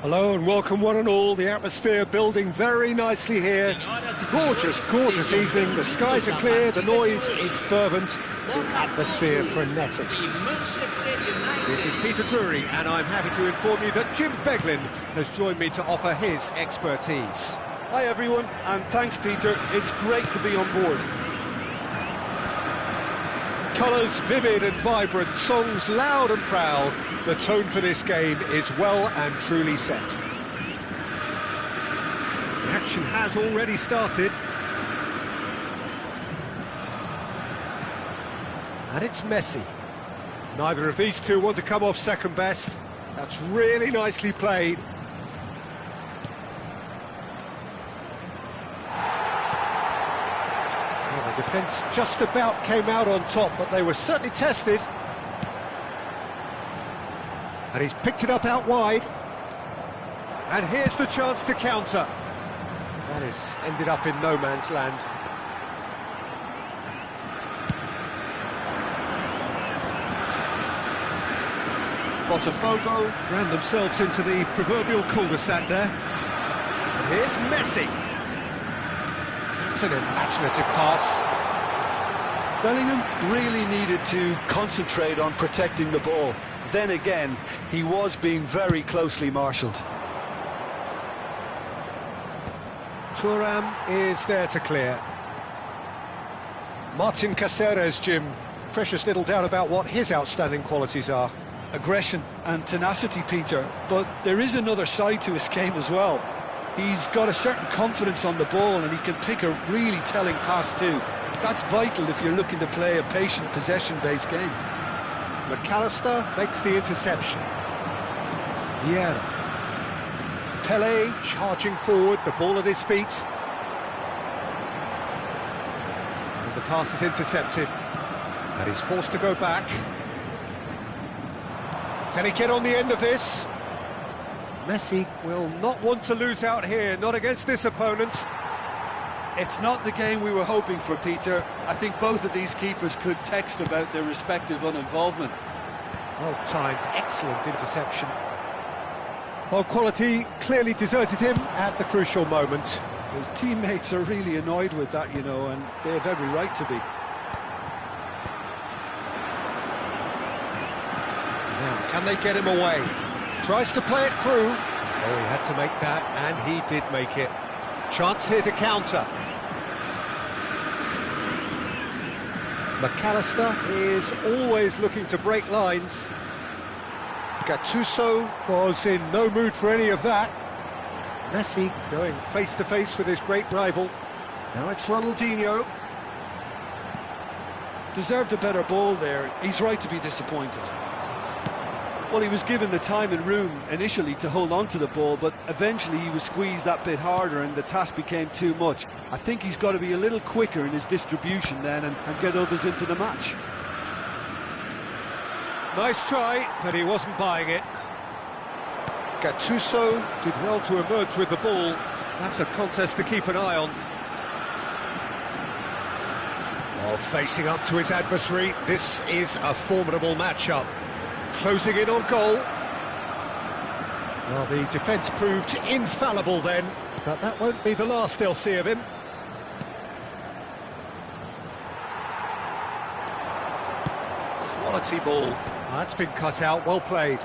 Hello and welcome one and all. The atmosphere building very nicely here. Gorgeous, gorgeous evening. The skies are clear, the noise is fervent, the atmosphere frenetic. This is Peter Drury and I'm happy to inform you that Jim Beglin has joined me to offer his expertise. Hi everyone, and thanks Peter. It's great to be on board. Colours vivid and vibrant, songs loud and proud. The tone for this game is well and truly set. The action has already started. And it's Messi. Neither of these two want to come off second best. That's really nicely played. Well, the defence just about came out on top, but they were certainly tested. And he's picked it up out wide. And here's the chance to counter. That has ended up in no man's land. Botafogo ran themselves into the proverbial cul-de-sac there. And here's Messi. It's an imaginative pass. Bellingham really needed to concentrate on protecting the ball. Then again, he was being very closely marshalled. Thuram is there to clear. Martin Caceres, Jim. Precious little doubt about what his outstanding qualities are. Aggression and tenacity, Peter, but there is another side to his game as well. He's got a certain confidence on the ball and he can pick a really telling pass too. That's vital if you're looking to play a patient, possession-based game. McAllister makes the interception. Vieira. Pele charging forward, the ball at his feet. And the pass is intercepted. And he's forced to go back. Can he get on the end of this? Messi will not want to lose out here, not against this opponent. It's not the game we were hoping for, Peter. I think both of these keepers could text about their respective uninvolvement. Well timed, excellent interception. Well, quality clearly deserted him at the crucial moment. His teammates are really annoyed with that, you know, and they have every right to be. Now, can they get him away? Tries to play it through. Oh, he had to make that, and he did make it. Chance here to counter. McAllister is always looking to break lines. Gattuso was in no mood for any of that. Messi going face-to-face with his great rival. Now it's Ronaldinho. Deserved a better ball there. He's right to be disappointed. Well, he was given the time and room initially to hold on to the ball, but eventually he was squeezed that bit harder and the task became too much. I think he's got to be a little quicker in his distribution then and get others into the match. Nice try, but he wasn't buying it. Gattuso did well to emerge with the ball. That's a contest to keep an eye on. While facing up to his adversary, this is a formidable matchup. Closing in on goal. Well, the defence proved infallible then, but that won't be the last they'll see of him. Quality ball. That's been cut out, well played.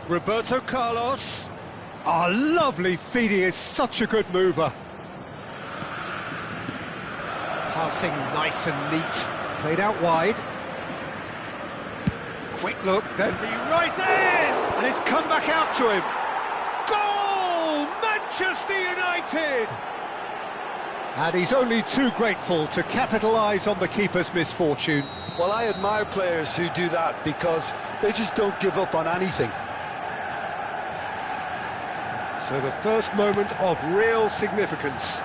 Roberto Carlos. Ah, lovely feed, he is such a good mover. Passing nice and neat. Played out wide. Quick look, then he rises! And it's come back out to him. Goal! Manchester United! And he's only too grateful to capitalise on the keeper's misfortune. Well, I admire players who do that because they just don't give up on anything. So the first moment of real significance.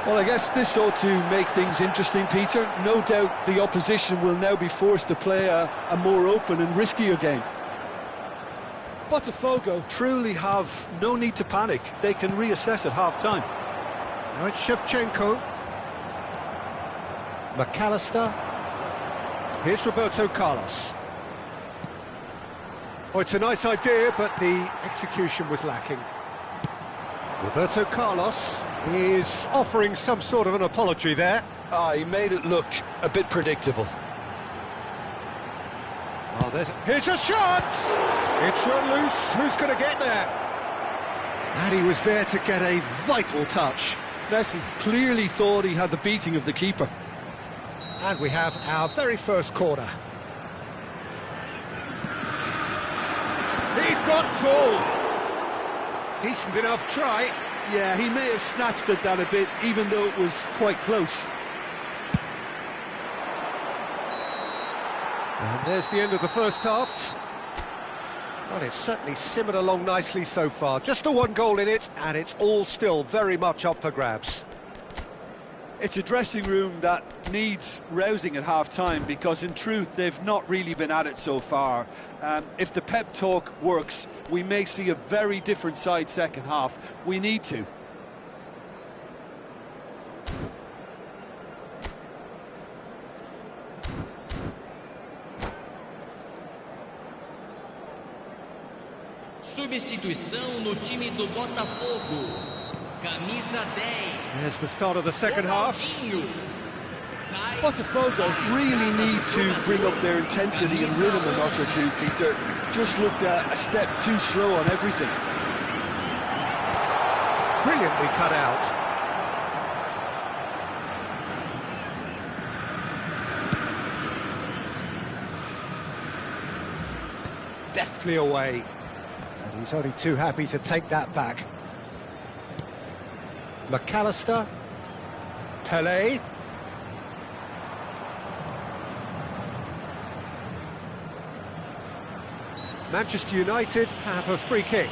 Well, I guess this ought to make things interesting, Peter. No doubt the opposition will now be forced to play a more open and riskier game. Botafogo truly have no need to panic. They can reassess at half-time. Now it's Shevchenko. McAllister. Here's Roberto Carlos. Oh, it's a nice idea, but the execution was lacking. Roberto Carlos is offering some sort of an apology there. He made it look a bit predictable. Oh, here's a shot! It's run loose. Who's going to get there? And he was there to get a vital touch. Messi clearly thought he had the beating of the keeper. And we have our very first corner. He's got full. Decent enough try. Yeah, he may have snatched at that a bit, even though it was quite close. And there's the end of the first half. Well, it's certainly simmered along nicely so far. Just the one goal in it, and it's all still very much up for grabs. It's a dressing room that needs rousing at half-time, because in truth they've not really been at it so far. If the pep talk works, we may see a very different side second half. We need to. Substituição no time do Botafogo. Camisa 10. There's the start of the second half. Botafogo really need to bring up their intensity and rhythm a notch or two, Peter. Just looked a step too slow on everything. Brilliantly cut out. Deftly away. And he's only too happy to take that back. McAllister. Pelé. Manchester United have a free kick.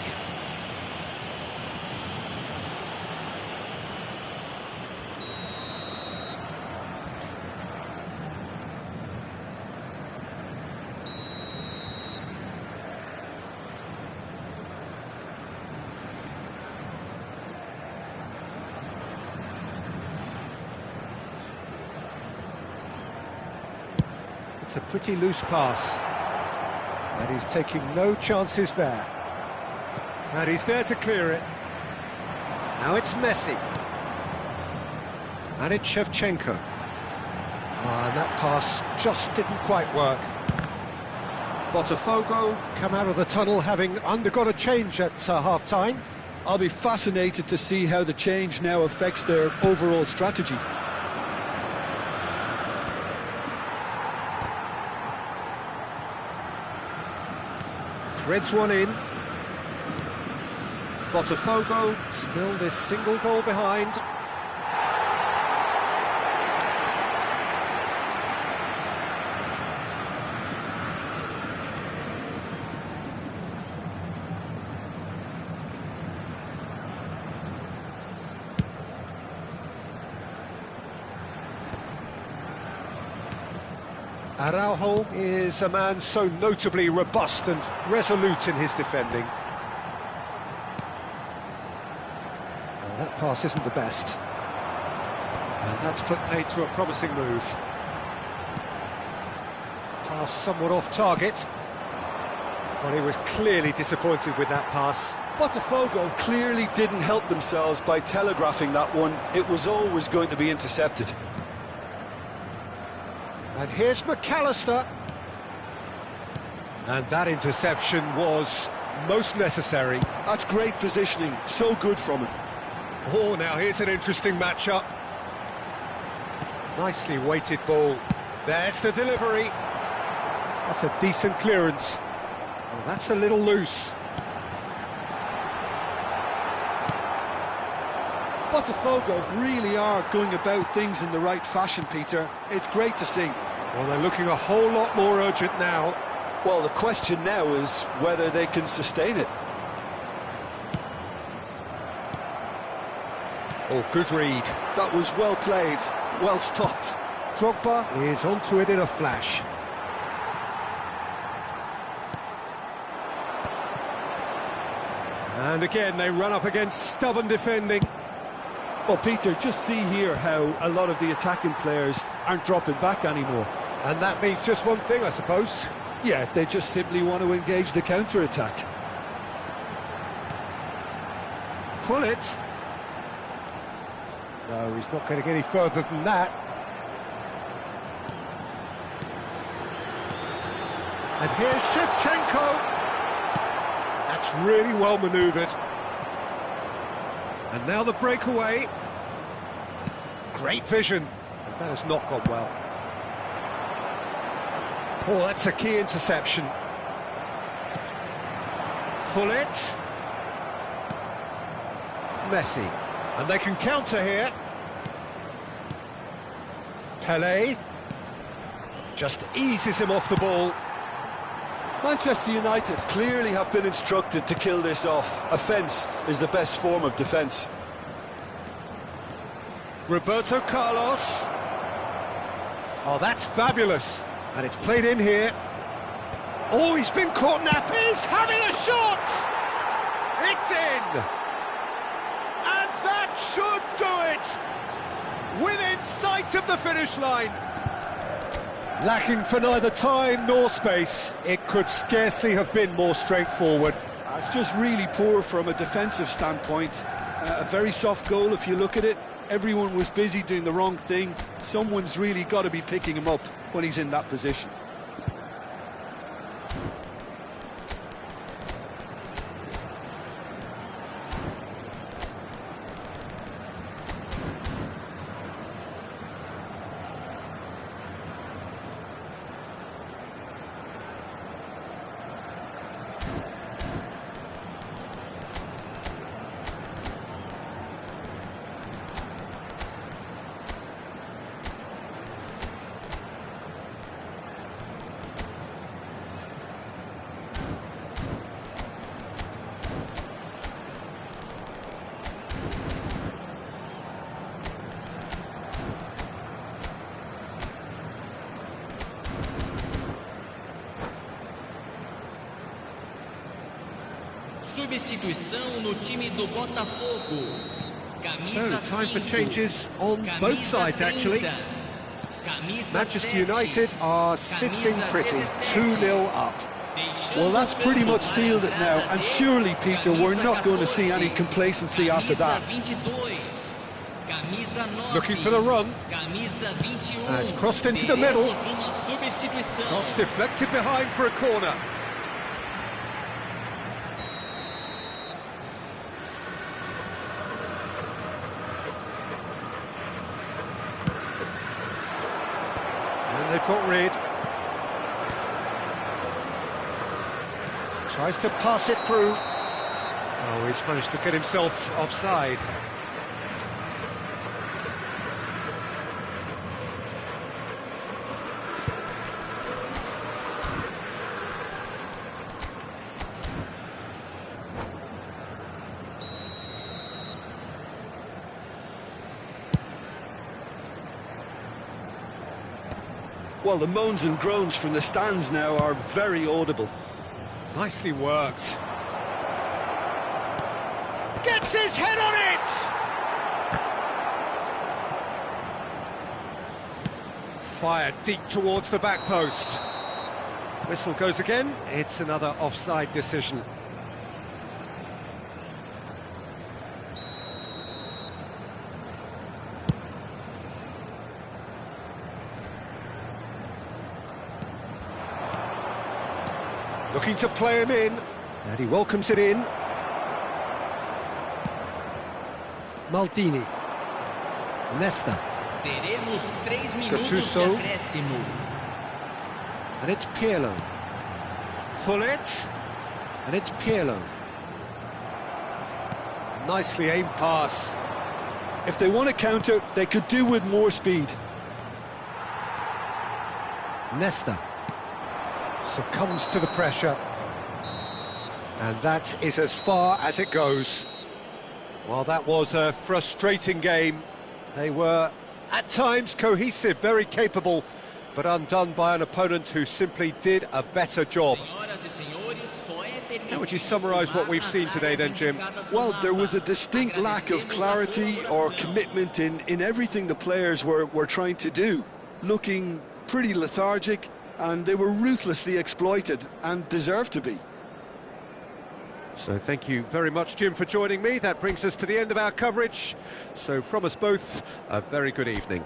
It's a pretty loose pass. And he's taking no chances there. And he's there to clear it. Now it's Messi. And it's Shevchenko. And that pass just didn't quite work. Botafogo come out of the tunnel having undergone a change at half-time. I'll be fascinated to see how the change now affects their overall strategy. Threads one in. Botafogo still this single goal behind. Araujo is a man so notably robust and resolute in his defending. Well, that pass isn't the best. And that's put paid to a promising move. Pass somewhat off target. Well, he was clearly disappointed with that pass. Botafogo clearly didn't help themselves by telegraphing that one. It was always going to be intercepted. And here's McAllister. And that interception was most necessary. That's great positioning, so good from him. Oh, now here's an interesting matchup. Nicely weighted ball. There's the delivery. That's a decent clearance. Oh, that's a little loose. Botafogo really are going about things in the right fashion, Peter. It's great to see. Well, they're looking a whole lot more urgent now. Well, the question now is whether they can sustain it. Oh, good read. That was well played, well stopped. Drogba is onto it in a flash. And again, they run up against stubborn defending. Well, Peter, just see here how a lot of the attacking players aren't dropping back anymore. And that means just one thing, I suppose. Yeah, they just simply want to engage the counter-attack. Pull it. No, he's not going to get any further than that. And here's Shevchenko. That's really well manoeuvred. And now the breakaway. Great vision. And that has not gone well. Oh, that's a key interception. Pull it. Messi. And they can counter here. Pelé. Just eases him off the ball. Manchester United clearly have been instructed to kill this off. Offence is the best form of defence. Roberto Carlos. Oh, that's fabulous. And it's played in here. Oh, he's been caught napping. He's having a shot! It's in! And that should do it! Within sight of the finish line. Lacking for neither time nor space. It could scarcely have been more straightforward. It's just really poor from a defensive standpoint. A very soft goal if you look at it. Everyone was busy doing the wrong thing. Someone's really got to be picking him up when he's in that position. Substituição no time do Botafogo. So, time for changes on both sides, actually. Manchester United are sitting pretty, 2-0 up. Well, that's pretty much sealed it now, and surely, Peter, we're not going to see any complacency after that. Looking for the run. Has crossed into the middle. Cross deflected behind for a corner. And they've got rid. Tries to pass it through. Oh, he's managed to get himself offside. Well, the moans and groans from the stands now are very audible. Nicely worked. Gets his head on it! Fired deep towards the back post. Whistle goes again. It's another offside decision. Looking to play him in, and he welcomes it in. Maldini. Nesta. Gattuso. And it's Pirlo. Pull it. And it's Pirlo. Nicely aimed pass. If they want to counter, they could do with more speed. Nesta. Succumbs to the pressure, and that is as far as it goes. Well, that was a frustrating game. They were at times cohesive, very capable, but undone by an opponent who simply did a better job. How would you summarise what we've seen today then, Jim? Well, there was a distinct lack of clarity or commitment in everything the players were trying to do. Looking pretty lethargic, and they were ruthlessly exploited and deserved to be. So thank you very much, Jim, for joining me. That brings us to the end of our coverage. So from us both, a very good evening.